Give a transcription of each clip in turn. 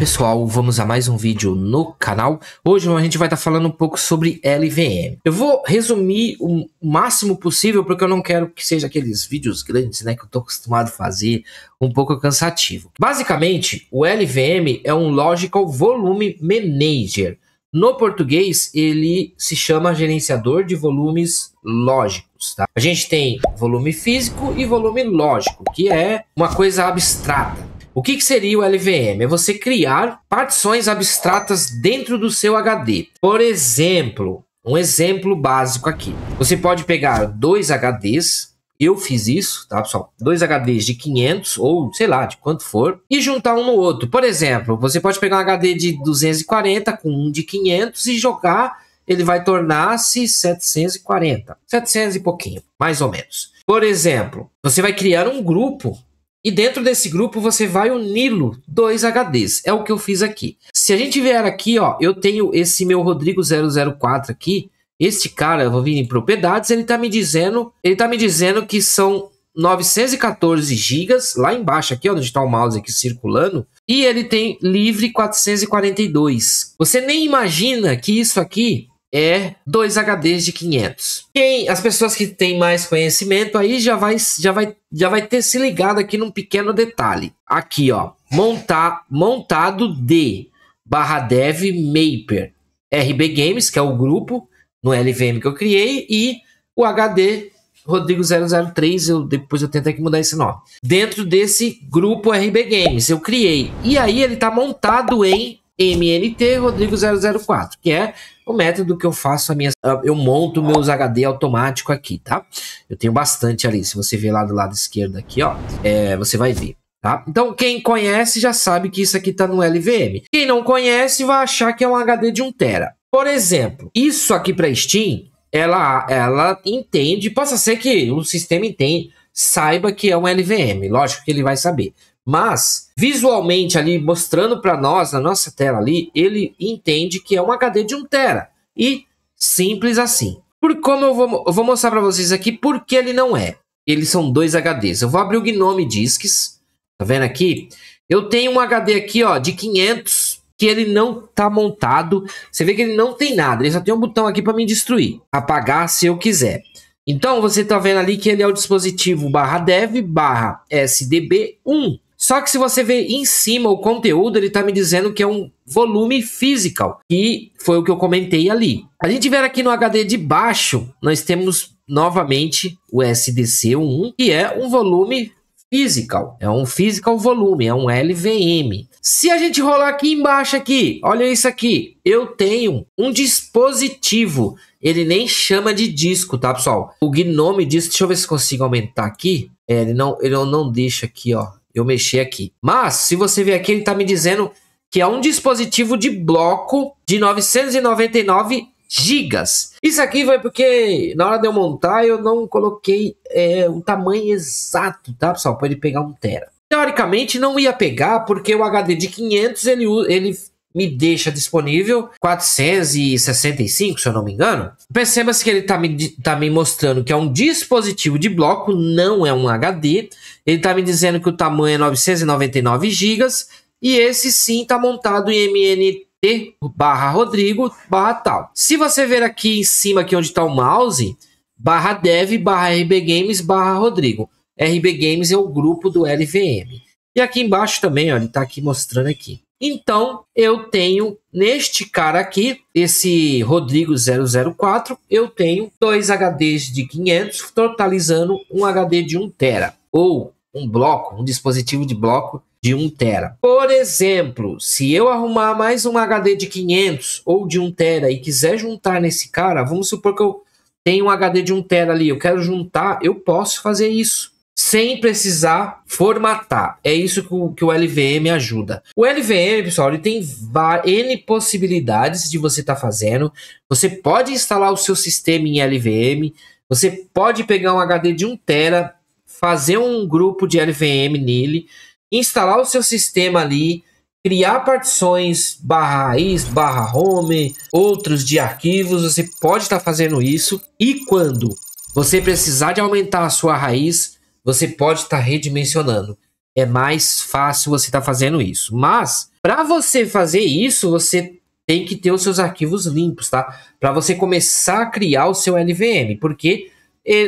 Pessoal, vamos a mais um vídeo no canal. Hoje a gente vai estar falando um pouco sobre LVM. Eu vou resumir o máximo possível porque eu não quero que seja aqueles vídeos grandes, né, que eu tô acostumado a fazer, um pouco cansativo. Basicamente, o LVM é um Logical Volume Manager. No português, ele se chama gerenciador de volumes lógicos, tá? A gente tem volume físico e volume lógico, que é uma coisa abstrata. O que seria o LVM? É você criar partições abstratas dentro do seu HD. Por exemplo, um exemplo básico aqui. Você pode pegar dois HDs, eu fiz isso, tá, pessoal? Dois HDs de 500 ou sei lá, de quanto for, e juntar um no outro. Por exemplo, você pode pegar um HD de 240 com um de 500 e jogar, ele vai tornar-se 740. 700 e pouquinho, mais ou menos. Por exemplo, você vai criar um grupo e dentro desse grupo você vai uni-lo dois HDs. É o que eu fiz aqui. Se a gente vier aqui, ó, eu tenho esse meu Rodrigo 004 aqui. Este cara, eu vou vir em propriedades, ele tá me dizendo que são 914 GB, lá embaixo aqui, ó, onde está o mouse aqui circulando, e ele tem livre 442. Você nem imagina que isso aqui é dois HDs de 500. As pessoas que têm mais conhecimento aí já vai ter se ligado aqui num pequeno detalhe. Aqui, ó, montado de /dev maper RB Games, que é o grupo no LVM que eu criei, e o HD Rodrigo 003, depois eu tento aqui mudar esse nome. Dentro desse grupo RB Games eu criei, e aí ele tá montado em MNT Rodrigo 004, que é o método que eu faço eu monto meus HD automático aqui, tá? Eu tenho bastante ali, se você ver lá do lado esquerdo aqui, ó, você vai ver, tá? Então quem conhece já sabe que isso aqui tá no LVM. Quem não conhece vai achar que é um HD de 1 TB. Por exemplo, isso aqui para Steam, ela entende, possa ser que o sistema saiba que é um LVM, lógico que ele vai saber. Mas, visualmente ali, mostrando para nós, na nossa tela ali, ele entende que é um HD de 1 TB. E simples assim. Eu vou mostrar para vocês aqui porque ele não é. Eles são dois HDs. Eu vou abrir o Gnome Disks. Tá vendo aqui? Eu tenho um HD aqui, ó, de 500, que ele não tá montado. Você vê que ele não tem nada. Ele só tem um botão aqui para me destruir. Apagar se eu quiser. Então, você tá vendo ali que ele é o dispositivo /dev/SDB1. Só que se você ver em cima o conteúdo, ele tá me dizendo que é um volume physical, que foi o que eu comentei ali. A gente ver aqui no HD de baixo, nós temos novamente o SDC1, que é um volume physical. É um physical volume, é um LVM. Se a gente rolar aqui embaixo aqui, olha isso aqui. Eu tenho um dispositivo. Ele nem chama de disco, tá, pessoal? O Gnome Disc, deixa eu ver se consigo aumentar aqui. Ele não deixa aqui, ó, eu mexer aqui. Mas, se você ver aqui, ele tá me dizendo que é um dispositivo de bloco de 999 GB. Isso aqui foi porque na hora de eu montar eu não coloquei o tamanho exato, tá, pessoal? Para ele pegar 1 TB. Teoricamente não ia pegar porque o HD de 500 ele me deixa disponível 465, se eu não me engano. Perceba-se que ele tá me mostrando que é um dispositivo de bloco, não é um HD. Ele tá me dizendo que o tamanho é 999 GB e esse sim tá montado em MNT /Rodrigo /tal. Se você ver aqui em cima, aqui onde está o mouse, /dev/RB Games /Rodrigo. RB Games é o grupo do LVM. E aqui embaixo também, ó, ele tá aqui mostrando aqui. Então, eu tenho neste cara aqui, esse Rodrigo 004, eu tenho dois HDs de 500, totalizando um HD de 1 TB. Ou um dispositivo de bloco de 1 TB. Por exemplo, se eu arrumar mais um HD de 500 ou de 1 TB e quiser juntar nesse cara, vamos supor que eu tenho um HD de 1 TB ali, eu quero juntar, eu posso fazer isso sem precisar formatar. É isso que o LVM ajuda. O LVM, pessoal, ele tem N possibilidades de você estar fazendo. Você pode instalar o seu sistema em LVM. Você pode pegar um HD de 1 TB, fazer um grupo de LVM nele, instalar o seu sistema ali, criar partições /raiz, /home, outros de arquivos. Você pode estar fazendo isso. E quando você precisar de aumentar a sua raiz, você pode estar redimensionando. é mais fácil você estar fazendo isso. Mas Para você fazer isso, você tem que ter os seus arquivos limpos, tá? Para você começar a criar o seu LVM, porque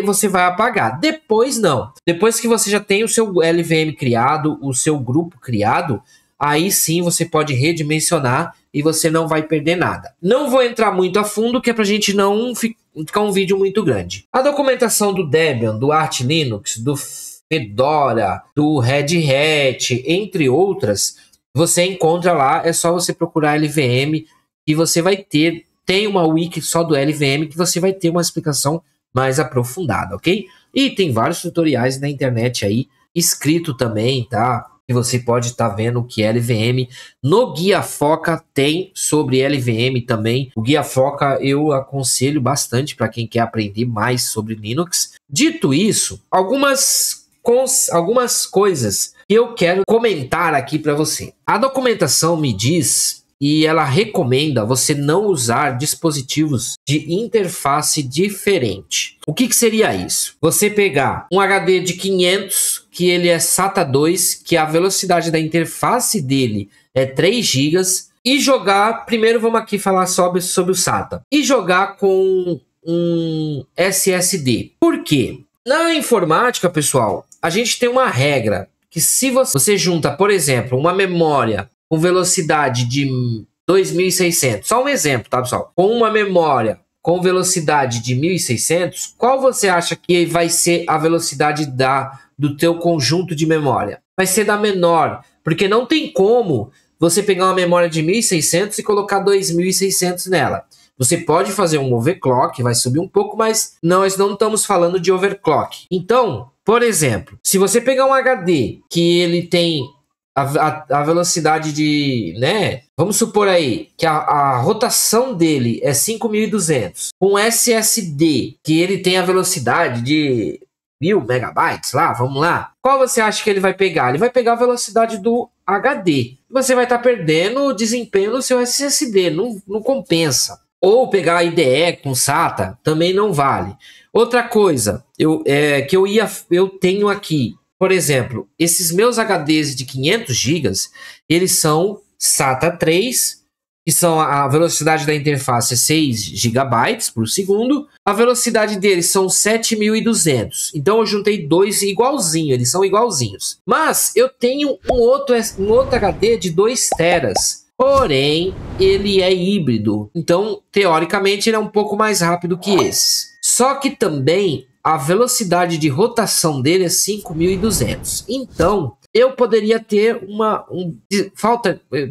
você vai apagar. Depois não. Depois que você já tem o seu LVM criado, o seu grupo criado, aí sim você pode redimensionar e você não vai perder nada. Não vou entrar muito a fundo, que é pra gente não ficar um vídeo muito grande. A documentação do Debian, do Arch Linux, do Fedora, do Red Hat, entre outras, você encontra lá, é só você procurar LVM e você vai ter, tem uma wiki só do LVM que você vai ter uma explicação mais aprofundada, ok? E tem vários tutoriais na internet aí, escrito também, tá? Que você pode estar vendo o que é LVM. No Guia Foca tem sobre LVM também. O Guia Foca eu aconselho bastante para quem quer aprender mais sobre Linux. Dito isso, algumas coisas que eu quero comentar aqui para você. A documentação me diz e ela recomenda você não usar dispositivos de interface diferente. O que seria isso? Você pegar um HD de 500, que ele é SATA 2, que a velocidade da interface dele é 3 GB, e jogar, primeiro vamos aqui falar sobre o SATA, e jogar com um SSD. Por quê? Na informática, pessoal, a gente tem uma regra que se você junta, por exemplo, uma memória com velocidade de 2600, só um exemplo, tá, pessoal? Com uma memória com velocidade de 1600, qual você acha que vai ser a velocidade do teu conjunto de memória? Vai ser da menor, porque não tem como você pegar uma memória de 1600 e colocar 2600 nela. Você pode fazer um overclock, vai subir um pouco, mas nós não estamos falando de overclock. Então, por exemplo, se você pegar um HD que ele tem a velocidade de, né? Vamos supor aí que a rotação dele é 5200. Com SSD, que ele tem a velocidade de 1000 megabytes lá, vamos lá. Qual você acha que ele vai pegar? Ele vai pegar a velocidade do HD. Você vai estar perdendo o desempenho no seu SSD, não compensa. Ou pegar a IDE com SATA, também não vale. Outra coisa eu tenho aqui, por exemplo, esses meus HDs de 500 GB, eles são SATA 3, que são a velocidade da interface é 6 GB por segundo. A velocidade deles são 7200. Então eu juntei dois igualzinho, eles são igualzinhos. Mas eu tenho um outro HD de 2 teras. Porém, ele é híbrido. Então, teoricamente, ele é um pouco mais rápido que esses. Só que também a velocidade de rotação dele é 5200. Então, eu poderia ter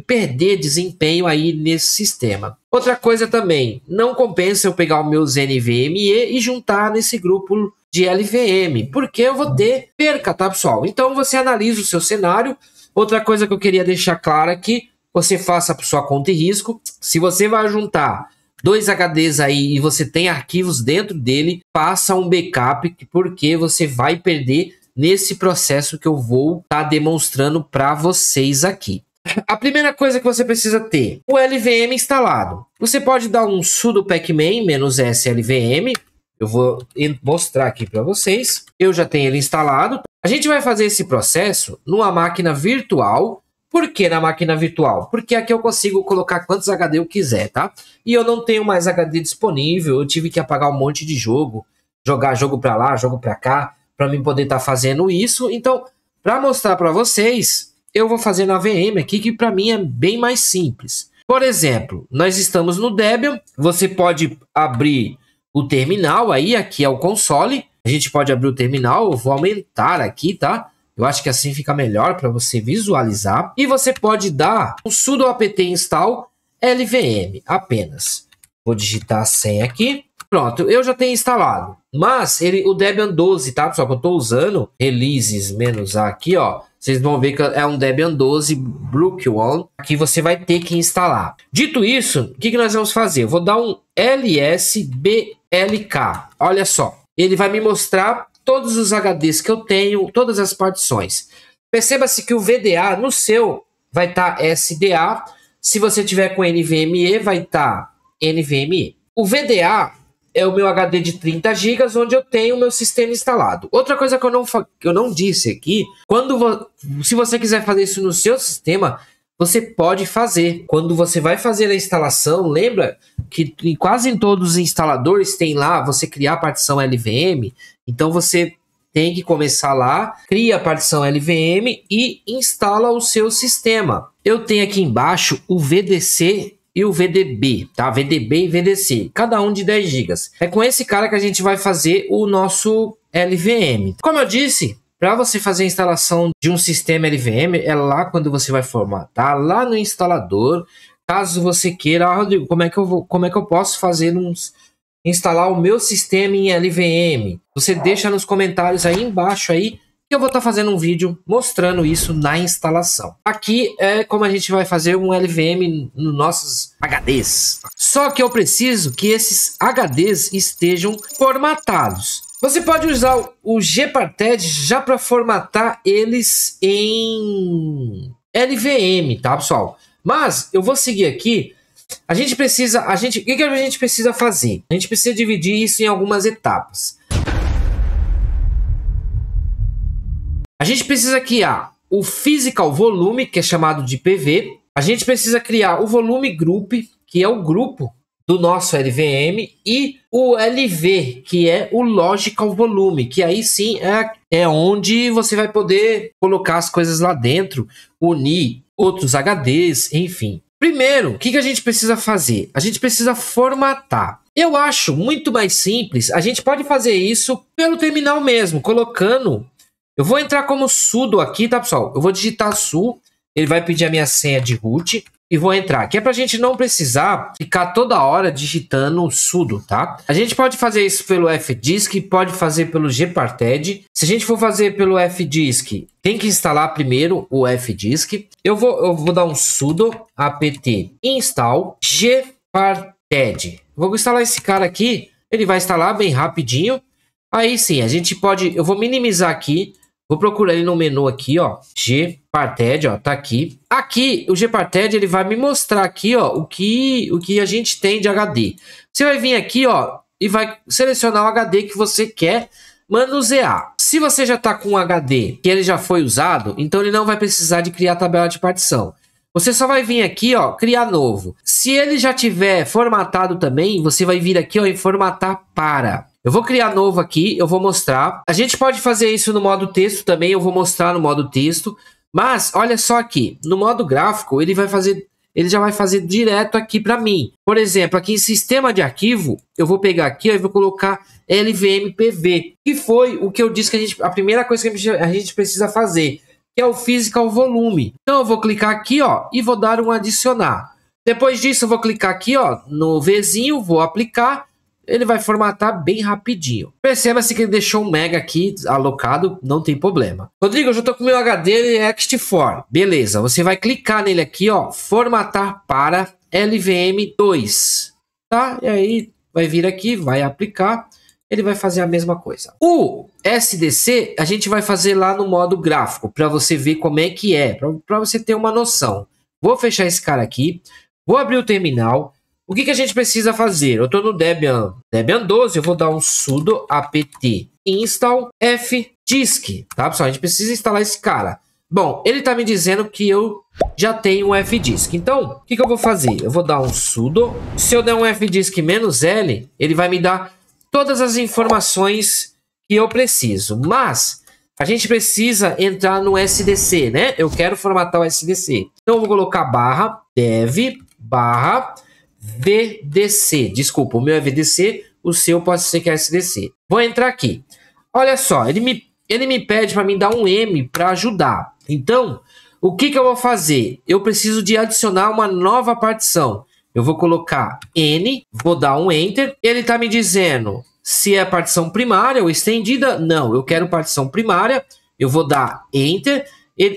perder desempenho aí nesse sistema. Outra coisa também, não compensa eu pegar os meus NVMe e juntar nesse grupo de LVM, porque eu vou ter perca, tá, pessoal? Então, você analisa o seu cenário. Outra coisa que eu queria deixar claro é que você faça por sua conta e risco. Se você vai juntar 2 HDs aí e você tem arquivos dentro dele, faça um backup, porque você vai perder nesse processo que eu vou estar demonstrando para vocês aqui. A primeira coisa que você precisa ter, o LVM instalado. Você pode dar um sudo pacman -s LVM. Eu vou mostrar aqui para vocês. Eu já tenho ele instalado. A gente vai fazer esse processo numa máquina virtual. Por que na máquina virtual? Porque aqui eu consigo colocar quantos HD eu quiser, tá? E eu não tenho mais HD disponível, eu tive que apagar um monte de jogo, jogar jogo para lá, jogo para cá, para mim poder estar fazendo isso. Então, para mostrar para vocês, eu vou fazer na VM aqui, que para mim é bem mais simples. Por exemplo, nós estamos no Debian, você pode abrir o terminal aí, aqui é o console, a gente pode abrir o terminal, eu vou aumentar aqui, tá? Eu acho que assim fica melhor para você visualizar. E você pode dar um sudo apt install LVM apenas. Vou digitar a senha aqui. Pronto, eu já tenho instalado. Mas o Debian 12, tá, pessoal? Que eu estou usando, releases -a aqui, ó. Vocês vão ver que é um Debian 12 Brook One. Aqui você vai ter que instalar. Dito isso, o que nós vamos fazer? Eu vou dar um lsblk. Olha só. Ele vai me mostrar todos os HDs que eu tenho, todas as partições. Perceba-se que o VDA no seu vai estar SDA. Se você tiver com NVMe, vai estar NVMe. O VDA é o meu HD de 30 GB, onde eu tenho o meu sistema instalado. Outra coisa que eu não disse aqui, se você quiser fazer isso no seu sistema, você pode fazer. Quando você vai fazer a instalação, lembra que quase em todos os instaladores tem lá você criar a partição LVM. Então você tem que começar lá, cria a partição LVM e instala o seu sistema. Eu tenho aqui embaixo o VDC e o VDB, tá? VDB e VDC, cada um de 10 GB. É com esse cara que a gente vai fazer o nosso LVM. Como eu disse, para você fazer a instalação de um sistema LVM, é lá quando você vai formatar, lá no instalador. Caso você queira, Rodrigo, como é que eu posso fazer instalar o meu sistema em LVM? Você deixa nos comentários aí embaixo aí, que eu vou estar fazendo um vídeo mostrando isso na instalação. Aqui é como a gente vai fazer um LVM nos nossos HDs. Só que eu preciso que esses HDs estejam formatados. Você pode usar o Gparted já para formatar eles em LVM, tá, pessoal? Mas eu vou seguir aqui. O que a gente precisa fazer? A gente precisa dividir isso em algumas etapas. A gente precisa criar o Physical Volume, que é chamado de PV. A gente precisa criar o Volume Group, que é o grupo do nosso LVM, e o LV, que é o Logical Volume, que aí sim é onde você vai poder colocar as coisas lá dentro, unir outros HDs, enfim. Primeiro, o que a gente precisa fazer? A gente precisa formatar. Eu acho muito mais simples, a gente pode fazer isso pelo terminal mesmo, colocando... Eu vou entrar como sudo aqui, tá, pessoal? Eu vou digitar su, ele vai pedir a minha senha de root e vou entrar. Que é pra gente não precisar ficar toda hora digitando sudo, tá? A gente pode fazer isso pelo fdisk, pode fazer pelo Gparted. Se a gente for fazer pelo fdisk, tem que instalar primeiro o fdisk. Eu vou dar um sudo apt install Gparted. Vou instalar esse cara aqui, ele vai instalar bem rapidinho. Aí sim, a gente pode... Eu vou minimizar aqui. Vou procurar ele no menu aqui, ó. Gparted, ó, tá aqui. Aqui, o Gparted, ele vai me mostrar aqui, ó, o que a gente tem de HD. Você vai vir aqui, ó, e vai selecionar o HD que você quer manusear. Se você já tá com um HD que ele já foi usado, então ele não vai precisar de criar tabela de partição. Você só vai vir aqui, ó, criar novo. Se ele já tiver formatado também, você vai vir aqui, ó, em formatar para. Eu vou criar novo aqui, eu vou mostrar. A gente pode fazer isso no modo texto também, eu vou mostrar no modo texto. Mas, olha só aqui, no modo gráfico, ele já vai fazer direto aqui para mim. Por exemplo, aqui em sistema de arquivo, eu vou pegar aqui ó, e vou colocar LVMPV, que foi o que eu disse que a primeira coisa que a gente precisa fazer, que é o Physical Volume. Então, eu vou clicar aqui ó, e vou dar um adicionar. Depois disso, eu vou clicar aqui ó, no Vzinho, vou aplicar. Ele vai formatar bem rapidinho. Perceba-se que ele deixou um mega aqui alocado, não tem problema. Rodrigo, eu já estou com o meu HD ext4. Beleza, você vai clicar nele aqui, ó, formatar para LVM2, tá? E aí vai vir aqui, vai aplicar, ele vai fazer a mesma coisa. O SDC a gente vai fazer lá no modo gráfico, para você ver como é que é, para você ter uma noção. Vou fechar esse cara aqui, vou abrir o terminal. O que a gente precisa fazer? Eu estou no Debian 12, eu vou dar um sudo apt install fdisk, tá, pessoal? A gente precisa instalar esse cara. Bom, ele está me dizendo que eu já tenho um fdisk. Então, o que eu vou fazer? Eu vou dar um sudo. Se eu der um fdisk -l, ele vai me dar todas as informações que eu preciso. Mas a gente precisa entrar no SDC, né? Eu quero formatar o SDC. Então, eu vou colocar barra dev barra VDC, desculpa, o meu é VDC, o seu pode ser que é SDC. Vou entrar aqui. Olha só, ele me pede para mim dar um M para ajudar. Então, o que eu vou fazer? Eu preciso de adicionar uma nova partição. Eu vou colocar N, vou dar um Enter. Ele está me dizendo se é partição primária ou estendida. Não, eu quero partição primária. Eu vou dar Enter.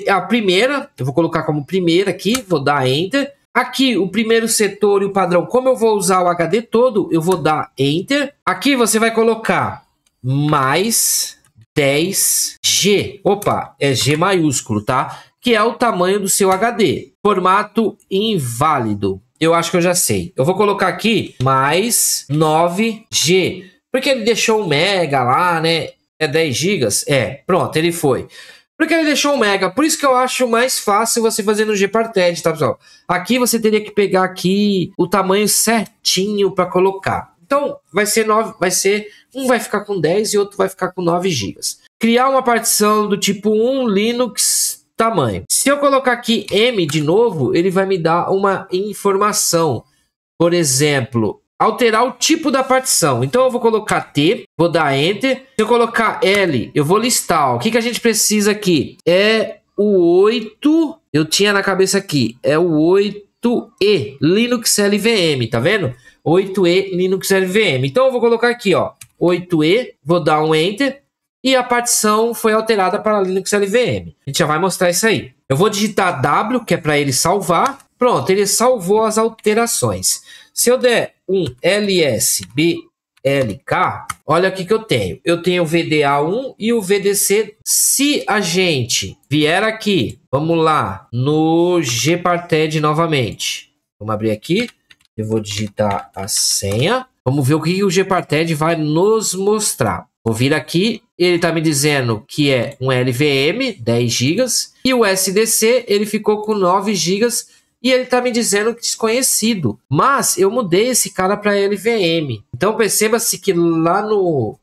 A primeira, eu vou colocar como primeira aqui, vou dar Enter. Aqui, o primeiro setor e o padrão, como eu vou usar o HD todo, eu vou dar Enter. Aqui você vai colocar mais 10G. Opa, é G maiúsculo, tá? Que é o tamanho do seu HD. Formato inválido. Eu acho que eu já sei. Eu vou colocar aqui mais 9G. Porque ele deixou um mega lá, né? É 10 GB? É, pronto, ele foi. Porque ele deixou um mega. Por isso que eu acho mais fácil você fazer no Gparted, tá, pessoal? Aqui você teria que pegar aqui o tamanho certinho para colocar. Então, vai ser 9, um vai ficar com 10 e outro vai ficar com 9 GB. Criar uma partição do tipo 1 Linux tamanho. Se eu colocar aqui M de novo, ele vai me dar uma informação. Por exemplo, alterar o tipo da partição. Então eu vou colocar T, vou dar Enter. Se eu colocar L, eu vou listar. Ó. O que, que a gente precisa aqui? É o 8, eu tinha na cabeça aqui, é o 8E, Linux LVM, tá vendo? 8E Linux LVM. Então eu vou colocar aqui, ó, 8E, vou dar um Enter. E a partição foi alterada para Linux LVM. A gente já vai mostrar isso aí. Eu vou digitar W, que é para ele salvar. Pronto, ele salvou as alterações. Se eu der um LSBLK, olha o que eu tenho. Eu tenho o VDA1 e o VDC. Se a gente vier aqui, vamos lá, no Gparted novamente. Vamos abrir aqui. Eu vou digitar a senha. Vamos ver o que o Gparted vai nos mostrar. Vou vir aqui, ele está me dizendo que é um LVM, 10 GB, e o SDC ele ficou com 9 GB, e ele está me dizendo que desconhecido. Mas eu mudei esse cara para LVM. Então perceba-se que lá no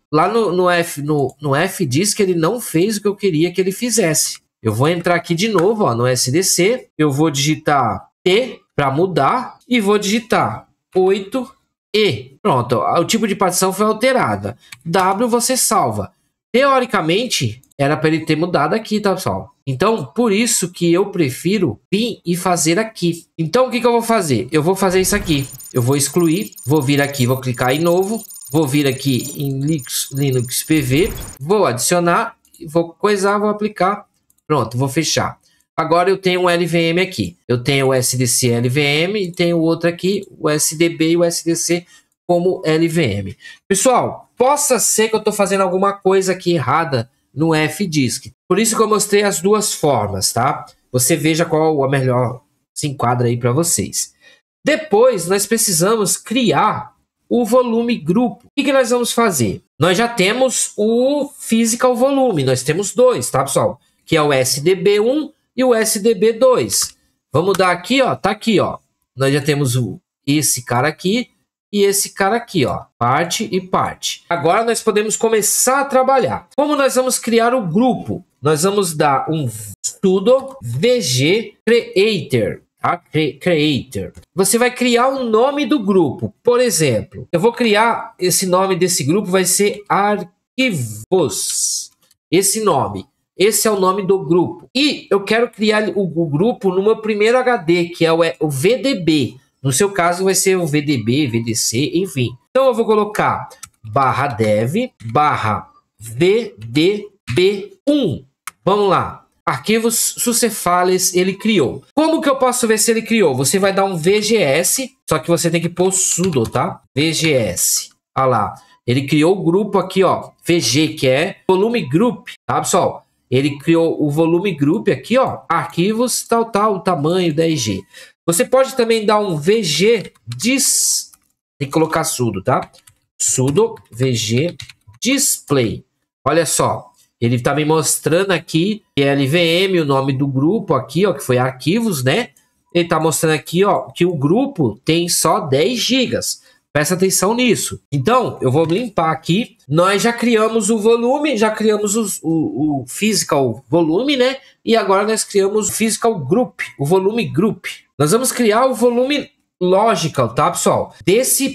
FDisk ele não fez o que eu queria que ele fizesse. Eu vou entrar aqui de novo, ó, no SDC, eu vou digitar T para mudar, e vou digitar 8 E. Pronto, o tipo de partição foi alterada. W você salva. Teoricamente, era para ele ter mudado aqui, tá, pessoal? Então, por isso que eu prefiro vir e fazer aqui. Então, o que eu vou fazer? Eu vou fazer isso aqui. Eu vou excluir, vou vir aqui, vou clicar em novo, vou vir aqui em Linux PV, vou adicionar, vou coisar, vou aplicar. Pronto, vou fechar. Agora eu tenho um LVM aqui. Eu tenho o SDC LVM e tenho outro aqui, o SDB e o SDC como LVM. Pessoal, possa ser que eu estou fazendo alguma coisa aqui errada no FDisk. Por isso que eu mostrei as duas formas, tá? Você veja qual a melhor se enquadra aí para vocês. Depois, nós precisamos criar o volume grupo. O que nós vamos fazer? Nós já temos o physical volume. Nós temos dois, tá, pessoal? Que é o SDB1 e o SDB2. Vamos dar aqui, ó, tá aqui, ó. Nós já temos esse cara aqui e esse cara aqui, ó, parte e parte. Agora nós podemos começar a trabalhar. Como nós vamos criar o grupo? Nós vamos dar um sudo vg creator, tá? Creator. Você vai criar o nome do grupo. Por exemplo, eu vou criar esse nome desse grupo, vai ser arquivos. Esse nome. Esse é o nome do grupo. E eu quero criar o grupo no meu primeiro HD, que é o VDB. No seu caso vai ser o VDB, VDC, enfim. Então eu vou colocar /dev /VDB1. Vamos lá. Arquivos sucefales ele criou. Como que eu posso ver se ele criou? Você vai dar um VGS, só que você tem que pôr sudo, tá? VGS. Olha lá. Ele criou o grupo aqui, ó. VG, que é volume group, tá, pessoal? Ele criou o volume group aqui, ó. Arquivos, tal, tamanho 10G. Você pode também dar um VG dis. Tem que colocar sudo, tá? Sudo VG display. Olha só. Ele tá me mostrando aqui que é LVM, o nome do grupo aqui, ó, que foi arquivos, né? Ele tá mostrando aqui, ó, que o grupo tem só 10 GB. Presta atenção nisso. Então, eu vou limpar aqui. Nós já criamos o volume, já criamos o physical volume, né? E agora nós criamos o physical group, o volume group. Nós vamos criar o volume logical, tá, pessoal?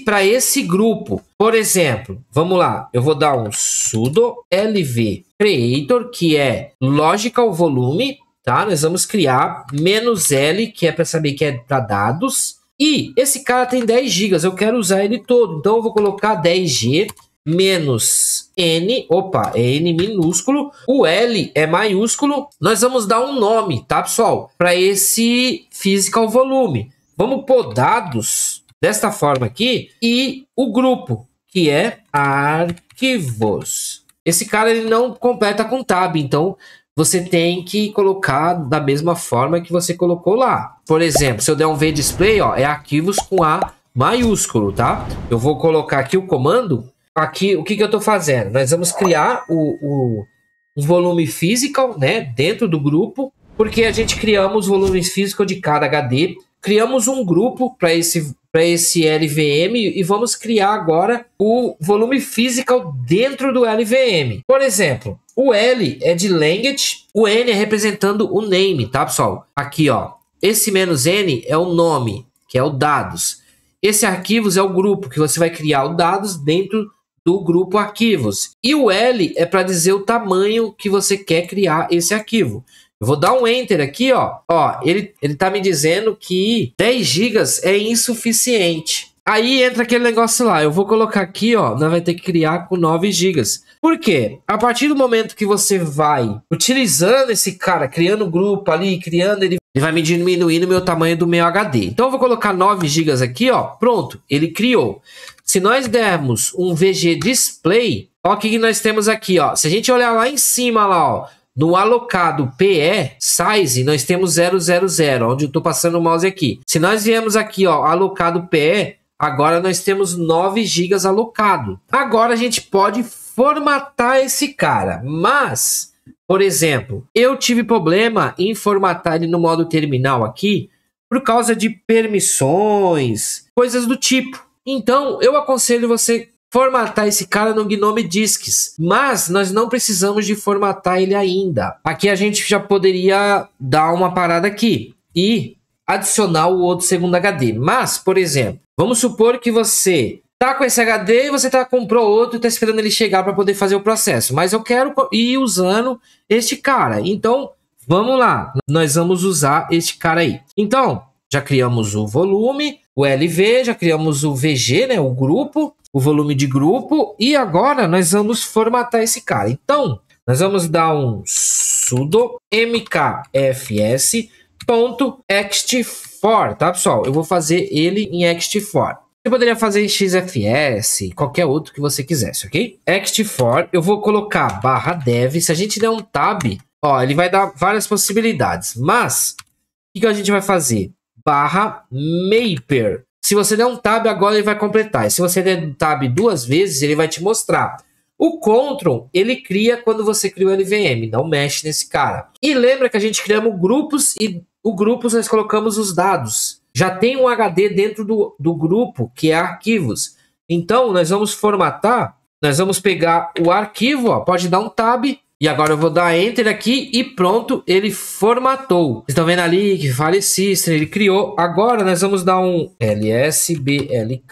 Para esse grupo. Por exemplo, vamos lá. Eu vou dar um sudo lv creator, que é logical volume, tá? Nós vamos criar -L, que é para saber que é para dados. E esse cara tem 10 GB, eu quero usar ele todo. Então eu vou colocar 10G menos N, opa, é N minúsculo, o L é maiúsculo. Nós vamos dar um nome, tá, pessoal? Para esse physical volume. Vamos pôr dados desta forma aqui e o grupo, que é arquivos. Esse cara ele não completa com tab, então você tem que colocar da mesma forma que você colocou lá. Por exemplo, se eu der um vdisplay, ó, é arquivos com A maiúsculo, tá? Eu vou colocar aqui o comando. Aqui, o que eu estou fazendo? Nós vamos criar um um volume physical, né, dentro do grupo, porque a gente criamos volumes physical de cada HD, criamos um grupo para esse LVM e vamos criar agora o volume physical dentro do LVM. Por exemplo, o L é de language, o N é representando o name, tá, pessoal? Aqui, ó, esse "-n" é o nome, que é o dados. Esse arquivos é o grupo que você vai criar os dados dentro do grupo arquivos. E o L é para dizer o tamanho que você quer criar esse arquivo. Eu vou dar um Enter aqui, ó. Ele tá me dizendo que 10 GB é insuficiente. Aí entra aquele negócio lá. Eu vou colocar aqui, ó. Nós vai ter que criar com 9 GB. Por quê? A partir do momento que você vai utilizando esse cara, criando um grupo ali, ele vai me diminuindo o meu tamanho do meu HD. Então eu vou colocar 9 GB aqui, ó. Pronto, ele criou. Se nós dermos um VG Display, ó, o que nós temos aqui, ó. Se a gente olhar lá em cima, lá, ó, no alocado PE Size, nós temos 000, onde eu estou passando o mouse aqui. Se nós viemos aqui, ó, alocado PE, agora nós temos 9 GB alocado. Agora a gente pode formatar esse cara, mas, por exemplo, eu tive problema em formatar ele no modo terminal aqui por causa de permissões, coisas do tipo. Então, eu aconselho você formatar esse cara no Gnome Disks, mas nós não precisamos de formatar ele ainda. Aqui a gente já poderia dar uma parada aqui e adicionar o outro segundo HD. Mas, por exemplo, vamos supor que você tá com esse HD e você comprou outro e tá esperando ele chegar para poder fazer o processo. Mas eu quero ir usando este cara. Então, vamos lá. Nós vamos usar este cara aí. Então, já criamos o volume, o LV, já criamos o VG, né, o grupo, o volume de grupo, e agora nós vamos formatar esse cara. Então, nós vamos dar um sudo mkfs.ext4, tá, pessoal? Eu vou fazer ele em ext4. Você poderia fazer em XFS, qualquer outro que você quisesse, ok? ext4, eu vou colocar /dev. Se a gente der um tab, ó, ele vai dar várias possibilidades, mas o que a gente vai fazer? /maper. Se você der um tab agora, ele vai completar. E se você der um tab 2 vezes, ele vai te mostrar. O Ctrl, ele cria quando você cria o LVM. Não mexe nesse cara. E lembra que a gente criamos grupos e o grupos nós colocamos os dados. Já tem um HD dentro do grupo, que é arquivos. Então, nós vamos formatar. Nós vamos pegar o arquivo, ó, pode dar um tab. E agora eu vou dar Enter aqui e pronto, ele formatou. Vocês estão vendo ali que File System, ele criou. Agora nós vamos dar um lsblk.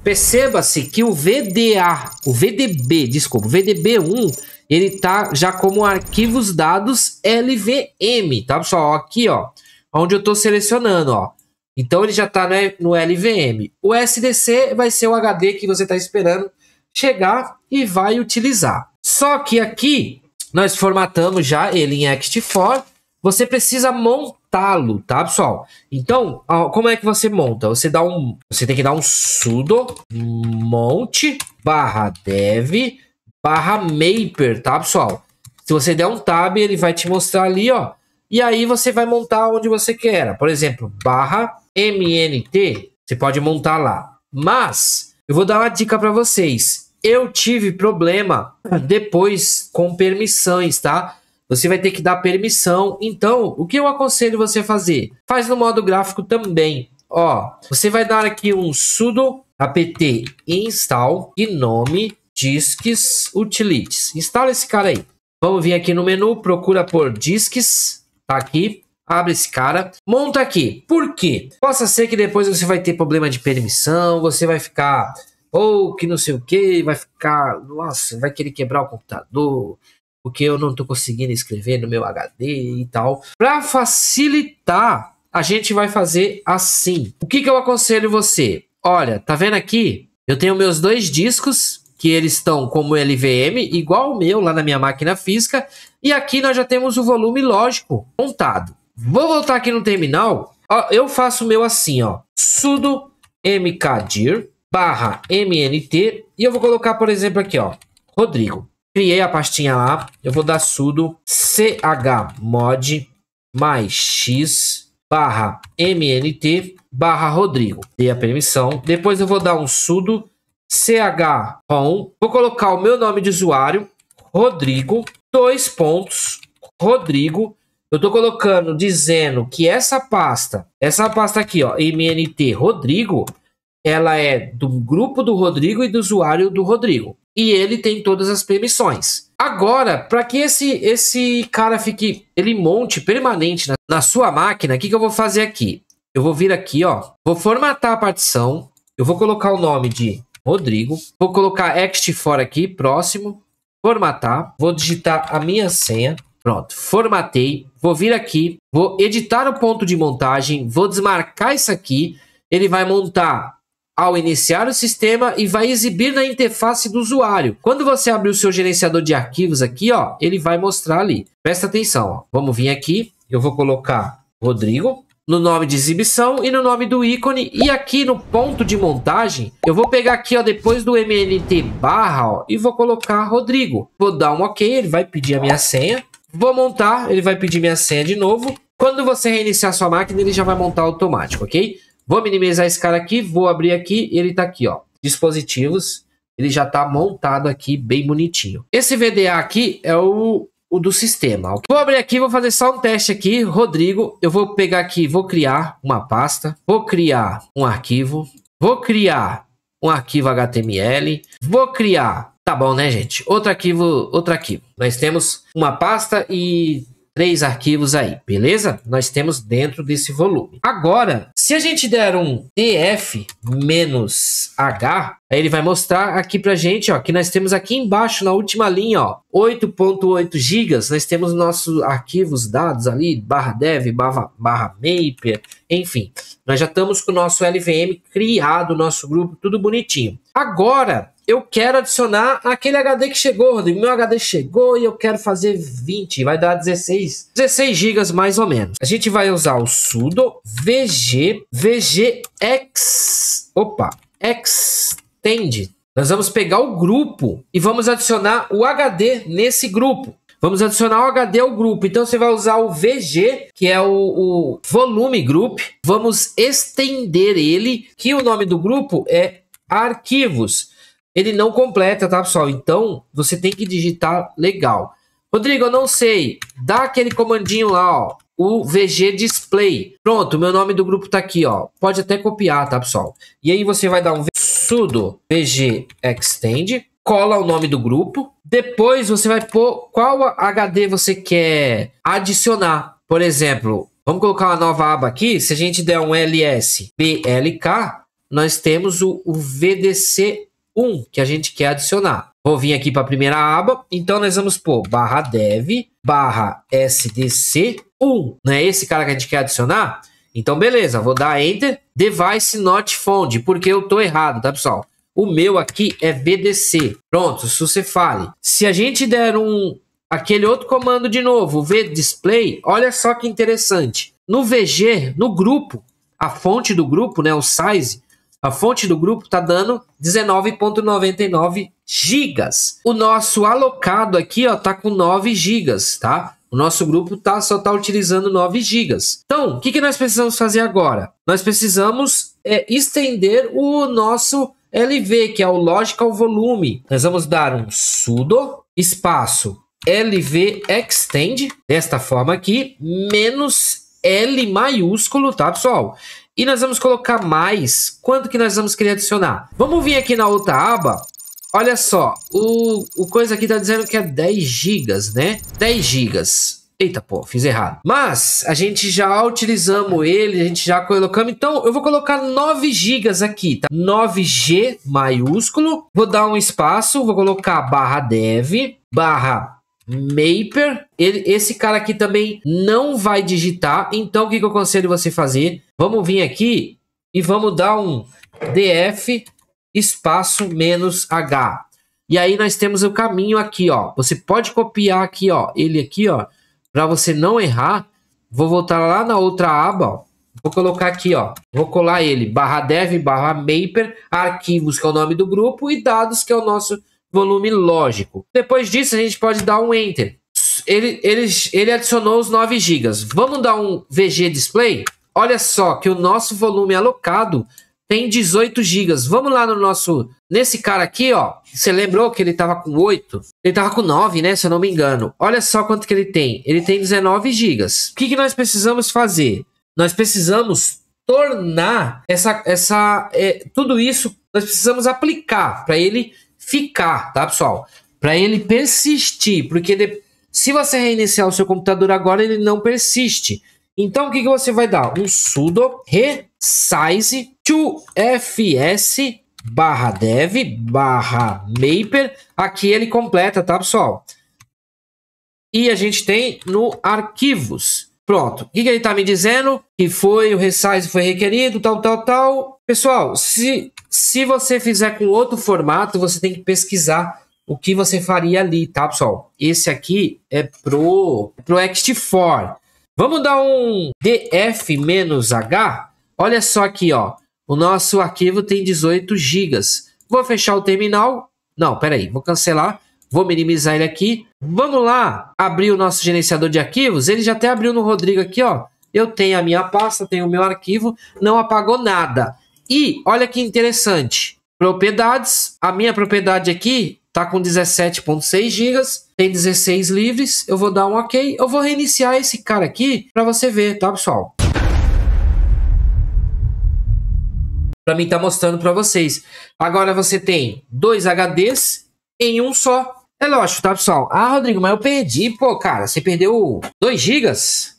Perceba-se que o VDB1, ele tá já como arquivos dados LVM, tá, pessoal? Aqui, ó, onde eu estou selecionando, ó. Então ele já está, né, no LVM. O SDC vai ser o HD que você está esperando chegar e vai utilizar. Só que aqui nós formatamos já ele em ext4. Você precisa montá-lo, tá, pessoal? Então, como é que você monta? Você tem que dar um sudo monte /dev /maper, tá, pessoal? Se você der um tab, ele vai te mostrar ali, ó. E aí você vai montar onde você quer. Por exemplo, /mnt, você pode montar lá. Mas eu vou dar uma dica para vocês. Eu tive problema depois com permissões, tá? Você vai ter que dar permissão. Então, o que eu aconselho você a fazer? Faz no modo gráfico também. Ó, você vai dar aqui um sudo apt install gnome disks utilities. Instala esse cara aí. Vamos vir aqui no menu, procura por disks. Tá aqui. Abre esse cara. Monta aqui. Por quê? Possa ser que depois você vai ter problema de permissão. Você vai ficar... ou que não sei o que, vai ficar, nossa, vai querer quebrar o computador, porque eu não estou conseguindo escrever no meu HD e tal. Para facilitar, a gente vai fazer assim. O que eu aconselho você? Olha, tá vendo aqui? Eu tenho meus 2 discos, que eles estão como LVM, igual o meu lá na minha máquina física, e aqui nós já temos o volume lógico montado. Vou voltar aqui no terminal, ó, eu faço o meu assim, ó, sudo mkdir /mnt, e eu vou colocar, por exemplo, aqui, ó, Rodrigo. Criei a pastinha lá, eu vou dar sudo chmod mais x /mnt /Rodrigo. Dei a permissão. Depois eu vou dar um sudo chrom. Vou colocar o meu nome de usuário, Rodrigo. dois pontos, Rodrigo. Eu tô colocando, dizendo que essa pasta aqui, ó, MNT Rodrigo, ela é do grupo do Rodrigo e do usuário do Rodrigo. E ele tem todas as permissões. Agora, para que esse cara ele monte permanente na sua máquina, o que eu vou fazer aqui? Eu vou vir aqui, ó, vou formatar a partição, eu vou colocar o nome de Rodrigo, vou colocar ext4 aqui, próximo, formatar, vou digitar a minha senha. Pronto, formatei, vou vir aqui, vou editar o ponto de montagem, vou desmarcar isso aqui, ele vai montar ao iniciar o sistema e vai exibir na interface do usuário. Quando você abrir o seu gerenciador de arquivos aqui, ó, ele vai mostrar ali. Presta atenção, ó. Vamos vir aqui, eu vou colocar Rodrigo no nome de exibição e no nome do ícone, e aqui no ponto de montagem, eu vou pegar aqui, ó, depois do MNT barra, ó, e vou colocar Rodrigo. Vou dar um OK, ele vai pedir a minha senha. Vou montar, ele vai pedir minha senha de novo. Quando você reiniciar sua máquina, ele já vai montar automático, ok? Vou minimizar esse cara aqui, vou abrir aqui, ele tá aqui, ó. Dispositivos, ele já tá montado aqui, bem bonitinho. Esse VDA aqui é o do sistema. Vou abrir aqui, vou fazer só um teste aqui, Rodrigo. Eu vou pegar aqui, vou criar uma pasta, vou criar um arquivo, vou criar um arquivo HTML, vou criar... Tá bom, né, gente? Outro arquivo. Nós temos uma pasta e 3 arquivos aí, beleza? Nós temos dentro desse volume. Agora, se a gente der um df-h, aí ele vai mostrar aqui pra gente, ó, que nós temos aqui embaixo, na última linha, ó, 8.8 GB, nós temos nossos arquivos dados ali, /dev, /maper, enfim. Nós já estamos com o nosso LVM criado, nosso grupo, tudo bonitinho. Agora, eu quero adicionar aquele HD que chegou, Rodrigo. Meu HD chegou e eu quero fazer 20. Vai dar 16 GB mais ou menos. A gente vai usar o sudo extend. Nós vamos pegar o grupo e vamos adicionar o HD nesse grupo. Vamos adicionar o HD ao grupo. Então você vai usar o VG, que é o volume group. Vamos estender ele, que o nome do grupo é arquivos. Ele não completa, tá, pessoal? Então, você tem que digitar legal. Rodrigo, eu não sei. Dá aquele comandinho lá, ó. O VG display. Pronto, o meu nome do grupo tá aqui, ó. Pode até copiar, tá, pessoal? E aí você vai dar um sudo VG extend. Cola o nome do grupo. Depois você vai pôr qual HD você quer adicionar. Por exemplo, vamos colocar uma nova aba aqui. Se a gente der um ls blk, nós temos o VDC1 que a gente quer adicionar. Vou vir aqui para a primeira aba, então nós vamos pôr /dev /sdc1, não é esse cara que a gente quer adicionar? Então beleza, vou dar enter, device not found, porque eu tô errado, tá, pessoal? O meu aqui é VDC. Pronto, se você fale. Se a gente der aquele outro comando de novo, o vdisplay, olha só que interessante. No VG, no grupo, a fonte do grupo, né, o size, a fonte do grupo está dando 19.99 GB. O nosso alocado aqui, ó, tá com 9 GB, tá? O nosso grupo só tá utilizando 9 GB. Então, o que nós precisamos fazer agora? Nós precisamos estender o nosso LV, que é o Logical Volume. Nós vamos dar um sudo espaço LV extend, desta forma aqui, menos L maiúsculo, tá, pessoal? E nós vamos colocar mais. Quanto que nós vamos querer adicionar? Vamos vir aqui na outra aba. Olha só, o coisa aqui tá dizendo que é 10 GB, né? 10 GB. Eita, pô, fiz errado. Mas a gente já utilizamos ele, a gente já colocamos. Então eu vou colocar 9 GB aqui, tá? 9G maiúsculo. Vou dar um espaço, vou colocar /dev /maper. Esse cara aqui também não vai digitar. Então o que eu aconselho você fazer? Vamos vir aqui e vamos dar um df espaço -h. E aí nós temos o caminho aqui, ó. Você pode copiar aqui, ó, ele aqui, ó, para você não errar. Vou voltar lá na outra aba, ó. Vou colocar aqui, ó. Vou colar ele /dev /maper arquivos, que é o nome do grupo, e dados, que é o nosso volume lógico. Depois disso a gente pode dar um enter. Ele adicionou os 9 GB. Vamos dar um VG display. Olha só que o nosso volume alocado tem 18 GB. Vamos lá no nosso... Nesse cara aqui, ó. Você lembrou que ele tava com 8? Ele tava com 9, né? Se eu não me engano. Olha só quanto que ele tem. Ele tem 19 GB. O que nós precisamos fazer? Nós precisamos tornar tudo isso, nós precisamos aplicar para ele ficar, tá, pessoal? Para ele persistir, porque se você reiniciar o seu computador agora, ele não persiste. Então, o que você vai dar? Um sudo resize 2fs /dev/maper. Aqui ele completa, tá, pessoal? E a gente tem no arquivos. Pronto. O que ele está me dizendo? Que o resize foi requerido, tal. Pessoal, se você fizer com outro formato, você tem que pesquisar o que você faria ali, tá, pessoal? Esse aqui é pro ext4. Vamos dar um df-h. Olha só aqui, ó. O nosso arquivo tem 18 GB. Vou fechar o terminal. Não, peraí. Vou cancelar. Vou minimizar ele aqui. Vamos lá abrir o nosso gerenciador de arquivos. Ele já até abriu no Rodrigo aqui, ó. Eu tenho a minha pasta, tenho o meu arquivo. Não apagou nada. E olha que interessante. Propriedades. A minha propriedade aqui tá com 17.6 GB. Tem 16 livres. Eu vou dar um OK. Eu vou reiniciar esse cara aqui para você ver, tá, pessoal? Para mim tá mostrando para vocês. Agora você tem 2 HDs em um só. É lógico, tá, pessoal? Ah, Rodrigo, mas eu perdi. Pô, cara, você perdeu 2 GB?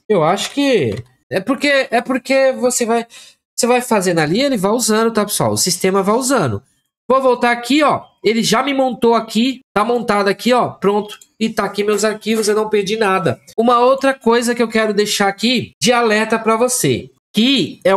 Eu acho que... É porque você vai fazendo ali, ele vai usando, tá, pessoal? O sistema vai usando. Vou voltar aqui, ó. Ele já me montou aqui. Tá montado aqui, ó. Pronto. E tá aqui meus arquivos, eu não perdi nada. Uma outra coisa que eu quero deixar aqui de alerta para você. Que é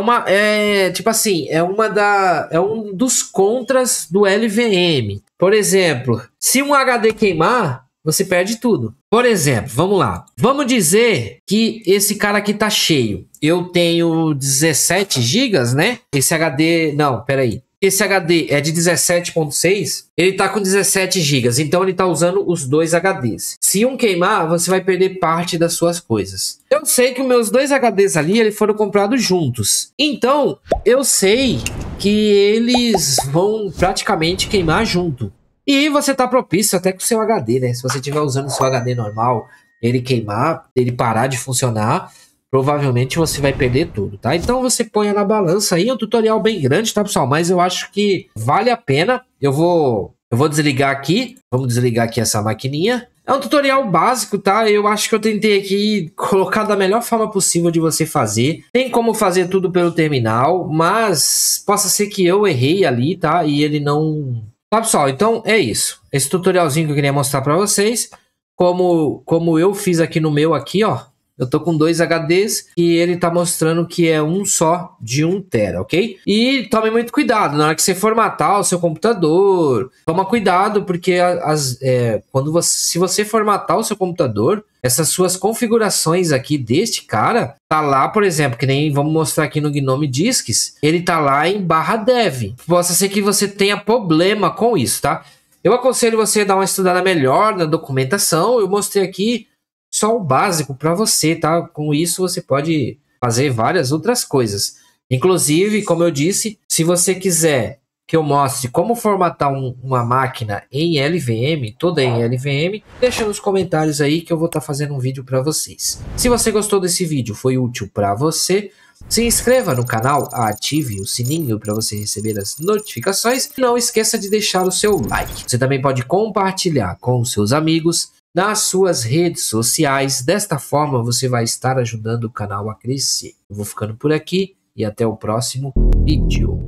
um dos contras do LVM. Por exemplo, se um HD queimar, você perde tudo. Por exemplo, vamos lá. Vamos dizer que esse cara aqui tá cheio. Eu tenho 17 GB, né? Esse HD... Não, peraí. Esse HD é de 17.6, ele tá com 17 GB, então ele tá usando os 2 HDs. Se um queimar, você vai perder parte das suas coisas. Eu sei que os meus 2 HDs ali, eles foram comprados juntos. Então, eu sei que eles vão praticamente queimar junto. E você tá propício até com o seu HD, né? Se você estiver usando o seu HD normal, ele queimar, ele parar de funcionar, provavelmente você vai perder tudo, tá? Então você põe na balança aí, é um tutorial bem grande, tá, pessoal? Mas eu acho que vale a pena. Eu vou desligar aqui. Vamos desligar aqui essa maquininha. É um tutorial básico, tá? Eu acho que eu tentei aqui colocar da melhor forma possível de você fazer. Tem como fazer tudo pelo terminal, mas possa ser que eu errei ali, tá? E ele não... Tá, pessoal? Então é isso. Esse tutorialzinho que eu queria mostrar pra vocês. Como eu fiz aqui no meu aqui, ó. Eu tô com 2 HDs e ele tá mostrando que é um só de 1 TB, ok? E tome muito cuidado na hora que você formatar o seu computador. Toma cuidado porque se você formatar o seu computador, essas suas configurações aqui deste cara, tá lá, por exemplo, que nem vamos mostrar aqui no Gnome Disks, ele tá lá em /dev. Possa ser que você tenha problema com isso, tá? Eu aconselho você a dar uma estudada melhor na documentação. Eu mostrei aqui só o básico para você, tá? Com isso você pode fazer várias outras coisas. Inclusive, como eu disse, se você quiser que eu mostre como formatar uma máquina em LVM, toda em LVM, deixa nos comentários aí que eu vou estar fazendo um vídeo para vocês. Se você gostou desse vídeo, foi útil para você, se inscreva no canal, ative o sininho para você receber as notificações e não esqueça de deixar o seu like. Você também pode compartilhar com os seus amigos nas suas redes sociais. Desta forma você vai estar ajudando o canal a crescer. Eu vou ficando por aqui e até o próximo vídeo.